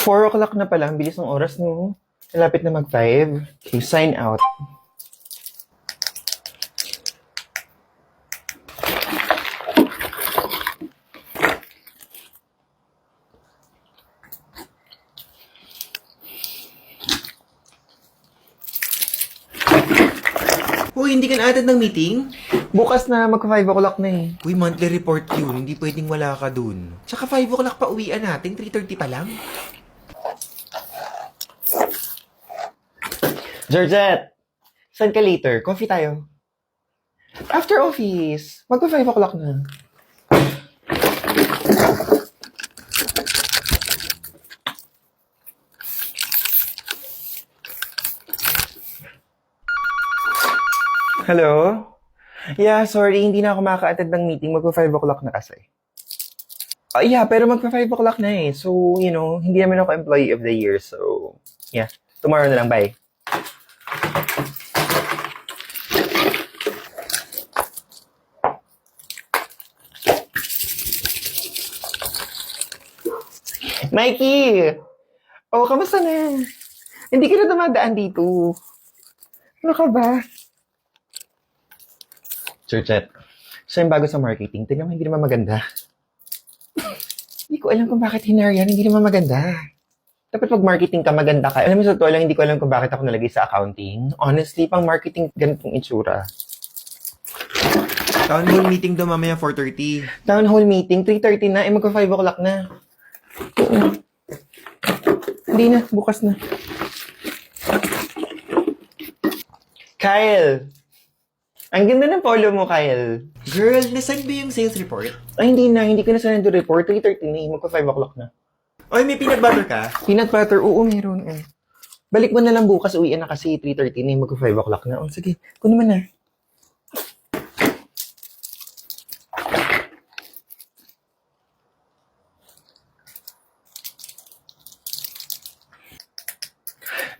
4 o'clock na pala. Ang bilis ng oras, no? Malapit na mag-5. Okay, sign out. Uy, hindi ka na-attend ng meeting? Bukas na, mag-5 o'clock na eh. Uy, monthly report yun. Hindi pwedeng wala ka dun. Tsaka 5 o'clock pa uwian natin. 3:30 pa lang. Georgette! Saan ka later? Coffee tayo. After office. Mag-5 o'clock na. Hello? Yeah, sorry. Hindi na ako makaka-attend ng meeting. Mag-5 o'clock na kasi. Yeah, pero mag-5 o'clock na eh. So, hindi naman ako employee of the year. So, yeah. Tomorrow na lang. Bye. Mikey! Oh, kamusta na? Hindi ka na dumadaan dito. Ano ka ba? Georgette, siya yung bago sa marketing. Tingnan mo, hindi naman maganda. Hindi ko alam kung bakit hinar yan. Hindi naman maganda. Dapat mag-marketing ka, maganda ka. Alam mo, sa totoo lang, hindi ko alam kung bakit ako nalagay sa accounting. Honestly, pang marketing, ganitong itsura. Town hall meeting daw mamaya 4:30. Town hall meeting, 3:30 na. Mag-5 o'clock na. Oo. Hindi na, bukas na. Kyle! Ang ganda ng polo mo, Kyle. Girl, nasan ba yung sales report? Ay, hindi na. Hindi ko na sana report. 3:30 na. Mag-5 o'clock na. Oy, may peanut butter ka? Peanut butter? Oo, meron. Oh. Balik mo na lang bukas. Uwian na kasi 3:30 na. Mag-5 o'clock na. Oh, sige. Kunin mo na.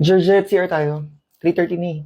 Georgette, CR tayo. 3:30 na eh.